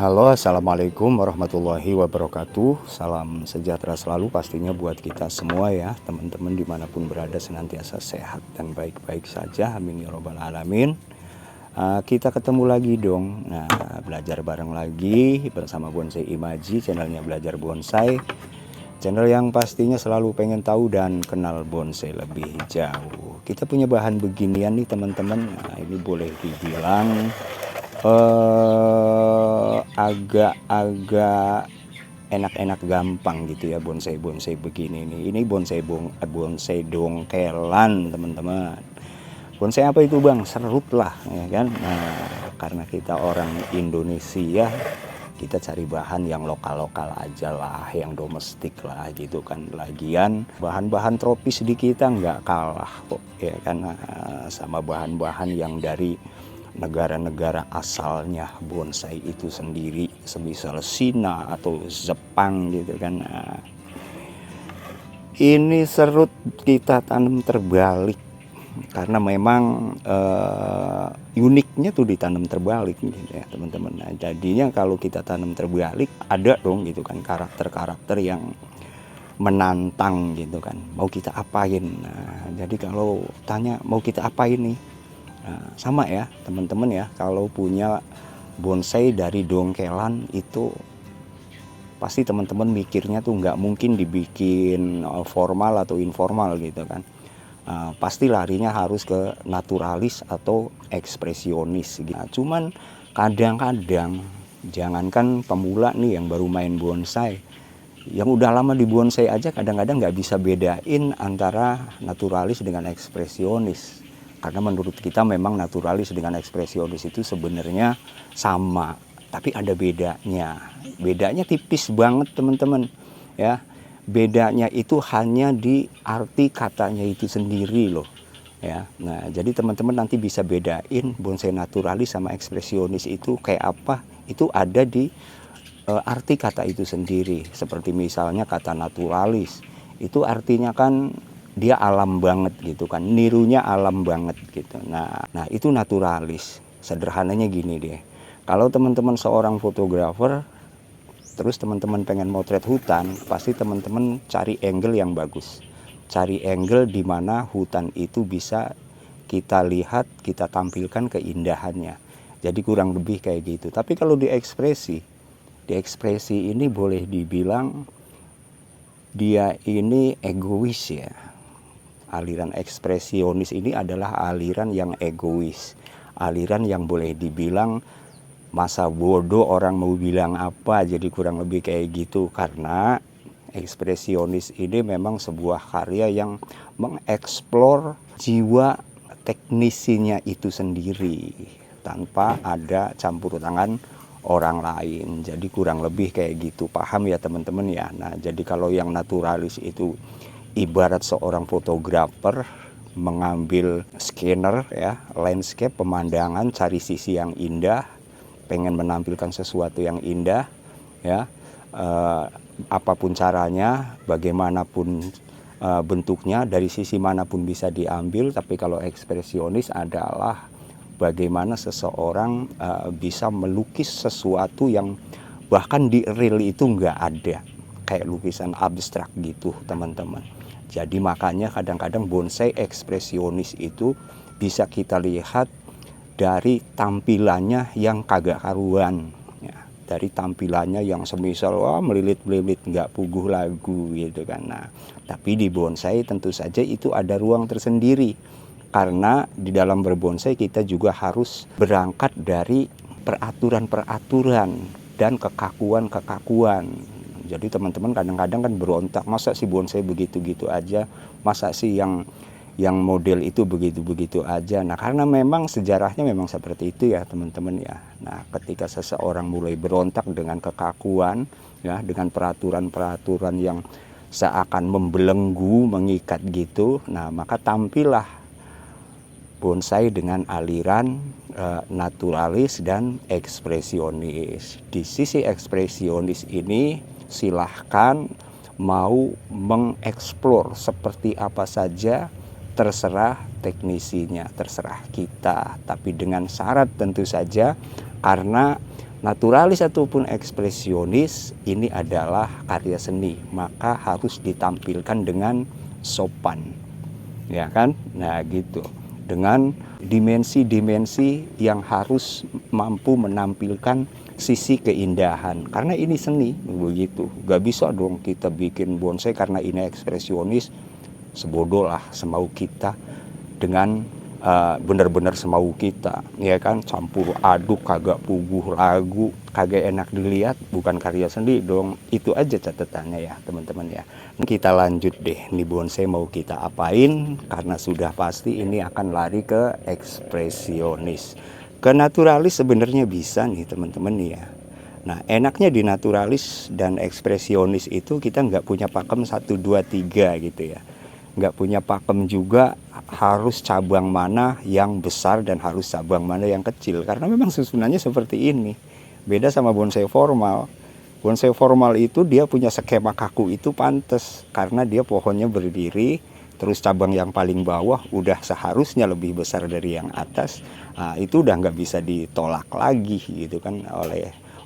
Halo, assalamualaikum warahmatullahi wabarakatuh. Salam sejahtera selalu pastinya buat kita semua ya, teman-teman dimanapun berada senantiasa sehat dan baik-baik saja. Amin ya robbal alamin. Kita ketemu lagi dong. Nah, belajar bareng lagi bersama Bonsai Imaji, channelnya Belajar Bonsai. Channel yang pastinya selalu pengen tahu dan kenal bonsai lebih jauh. Kita punya bahan beginian nih teman-teman. Nah, ini boleh dibilang agak-agak enak-enak gampang gitu ya bonsai-bonsai begini nih. Ini bonsai dongkelan teman-teman. Bonsai apa itu bang? Serut lah ya kan. Nah, karena kita orang Indonesia, kita cari bahan yang lokal-lokal aja lah, yang domestik lah gitu kan. Lagian bahan-bahan tropis di kita nggak kalah kok ya kan, sama bahan-bahan yang dari negara-negara asalnya bonsai itu sendiri, semisal Cina atau Jepang gitu kan. Nah, ini serut kita tanam terbalik karena memang uniknya tuh ditanam terbalik gitu ya teman-teman. Nah, jadinya kalau kita tanam terbalik ada dong gitu kan karakter-karakter yang menantang gitu kan, mau kita apain. Nah, jadi kalau tanya mau kita apain nih, nah, sama ya teman-teman ya, kalau punya bonsai dari dongkelan itu pasti teman-teman mikirnya tuh nggak mungkin dibikin formal atau informal gitu kan. Pasti larinya harus ke naturalis atau ekspresionis gitu. Nah, cuman kadang-kadang jangankan pemula nih yang baru main bonsai, yang udah lama di bonsai aja kadang-kadang nggak bisa bedain antara naturalis dengan ekspresionis. Karena menurut kita memang naturalis dengan ekspresionis itu sebenarnya sama, tapi ada bedanya. Bedanya tipis banget teman-teman ya. Bedanya itu hanya di arti katanya itu sendiri loh ya. Nah, jadi teman-teman nanti bisa bedain bonsai naturalis sama ekspresionis itu kayak apa. Itu ada di arti kata itu sendiri. Seperti misalnya kata naturalis itu artinya kan dia alam banget gitu kan, nirunya alam banget gitu. Nah itu naturalis. Sederhananya gini deh, kalau teman-teman seorang fotografer terus teman-teman pengen motret hutan, pasti teman-teman cari angle yang bagus, cari angle di mana hutan itu bisa kita lihat, kita tampilkan keindahannya. Jadi kurang lebih kayak gitu. Tapi kalau di ekspresi ini boleh dibilang dia ini egois ya. Aliran ekspresionis ini adalah aliran yang egois, aliran yang boleh dibilang masa bodoh orang mau bilang apa, jadi kurang lebih kayak gitu. Karena ekspresionis ini memang sebuah karya yang mengeksplor jiwa teknisinya itu sendiri tanpa ada campur tangan orang lain. Jadi kurang lebih kayak gitu, paham ya teman-teman ya. Nah, jadi kalau yang naturalis itu ibarat seorang fotografer mengambil scanner ya, landscape, pemandangan, cari sisi yang indah, pengen menampilkan sesuatu yang indah ya, apapun caranya, bagaimanapun bentuknya, dari sisi manapun bisa diambil. Tapi kalau ekspresionis adalah bagaimana seseorang bisa melukis sesuatu yang bahkan di real itu nggak ada, kayak lukisan abstrak gitu teman-teman. Jadi makanya kadang-kadang bonsai ekspresionis itu bisa kita lihat dari tampilannya yang kagak karuan ya, dari tampilannya yang semisal wah melilit-melilit nggak puguh lagu gitu kan. Nah, tapi di bonsai tentu saja itu ada ruang tersendiri, karena di dalam berbonsai kita juga harus berangkat dari peraturan-peraturan dan kekakuan-kekakuan. Jadi teman-teman kadang-kadang kan berontak, masa sih bonsai begitu-gitu aja, masa sih yang model itu begitu-begitu aja. Nah, karena memang sejarahnya memang seperti itu ya teman-teman ya. Nah, ketika seseorang mulai berontak dengan kekakuan ya, dengan peraturan-peraturan yang seakan membelenggu, mengikat gitu, nah maka tampillah bonsai dengan aliran naturalis dan ekspresionis. Di sisi ekspresionis ini silahkan mau mengeksplor seperti apa saja, terserah teknisinya, terserah kita. Tapi dengan syarat tentu saja, karena naturalis ataupun ekspresionis ini adalah karya seni, maka harus ditampilkan dengan sopan, ya kan? Nah gitu, dengan dimensi-dimensi yang harus mampu menampilkan sisi keindahan, karena ini seni begitu. Gak bisa dong kita bikin bonsai karena ini ekspresionis, sebodoh lah semau kita dengan bener-bener semau kita, ya kan, campur aduk kagak puguh lagu, kagak enak dilihat, bukan karya seni dong. Itu aja catatannya ya teman-teman ya. Kita lanjut deh, nih bonsai mau kita apain, karena sudah pasti ini akan lari ke ekspresionis. Ke naturalis sebenarnya bisa nih teman-teman ya. Nah enaknya di naturalis dan ekspresionis itu kita nggak punya pakem 1, 2, 3 gitu ya. Nggak punya pakem juga harus cabang mana yang besar dan harus cabang mana yang kecil, karena memang susunannya seperti ini. Beda sama bonsai formal. Bonsai formal itu dia punya skema kaku, itu pantas karena dia pohonnya berdiri, terus cabang yang paling bawah udah seharusnya lebih besar dari yang atas. Nah, itu udah nggak bisa ditolak lagi gitu kan,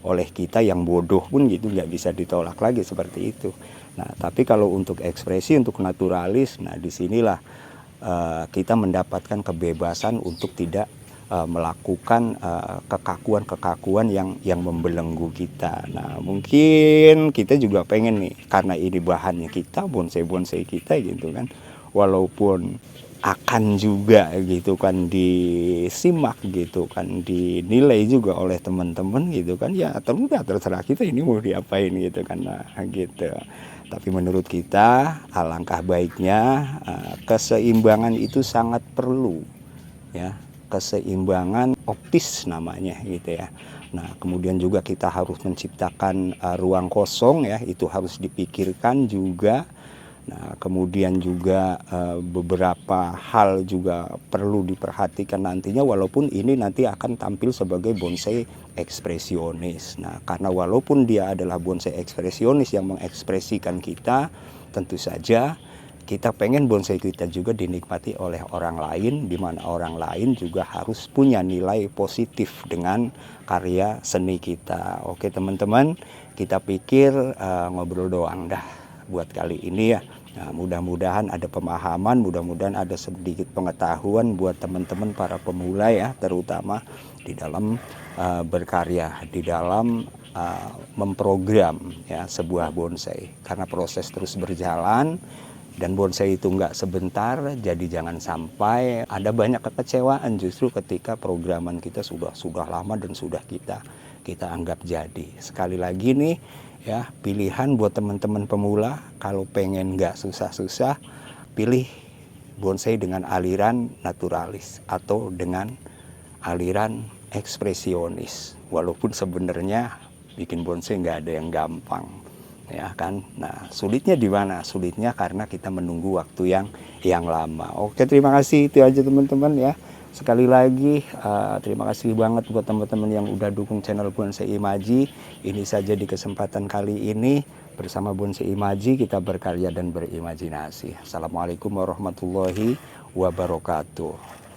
oleh kita yang bodoh pun gitu, nggak bisa ditolak lagi seperti itu. Nah, tapi kalau untuk ekspresi, untuk naturalis, nah disinilah kita mendapatkan kebebasan untuk tidak melakukan kekakuan-kekakuan yang membelenggu kita. Nah, mungkin kita juga pengen nih, karena ini bahannya kita, bonsai-bonsai kita gitu kan, walaupun akan juga gitu kan disimak gitu kan, dinilai juga oleh teman-teman gitu kan, ya terserah kita ini mau diapain gitu kan. Nah gitu, tapi menurut kita alangkah baiknya keseimbangan itu sangat perlu ya, keseimbangan optis namanya gitu ya. Nah kemudian juga kita harus menciptakan ruang kosong ya, itu harus dipikirkan juga. Nah, kemudian juga beberapa hal juga perlu diperhatikan nantinya, walaupun ini nanti akan tampil sebagai bonsai ekspresionis. Nah, karena walaupun dia adalah bonsai ekspresionis yang mengekspresikan kita, tentu saja kita pengen bonsai kita juga dinikmati oleh orang lain, di mana orang lain juga harus punya nilai positif dengan karya seni kita. Oke teman-teman, kita pikir ngobrol doang dah buat kali ini ya. Nah, mudah-mudahan ada pemahaman, mudah-mudahan ada sedikit pengetahuan buat teman-teman para pemula ya, terutama di dalam berkarya, di dalam memprogram ya sebuah bonsai. Karena proses terus berjalan dan bonsai itu nggak sebentar, jadi jangan sampai ada banyak kekecewaan justru ketika programan kita sudah lama dan sudah kita anggap jadi. Sekali lagi nih ya, pilihan buat teman-teman pemula, kalau pengen nggak susah-susah, pilih bonsai dengan aliran naturalis atau dengan aliran ekspresionis. Walaupun sebenarnya bikin bonsai nggak ada yang gampang, ya kan. Nah sulitnya di mana? Sulitnya karena kita menunggu waktu yang lama. Oke, terima kasih, itu aja teman-teman ya. Sekali lagi terima kasih banget buat teman-teman yang udah dukung channel Bonsai Imaji. Ini saja di kesempatan kali ini, bersama Bonsai Imaji kita berkarya dan berimajinasi. Assalamualaikum warahmatullahi wabarakatuh.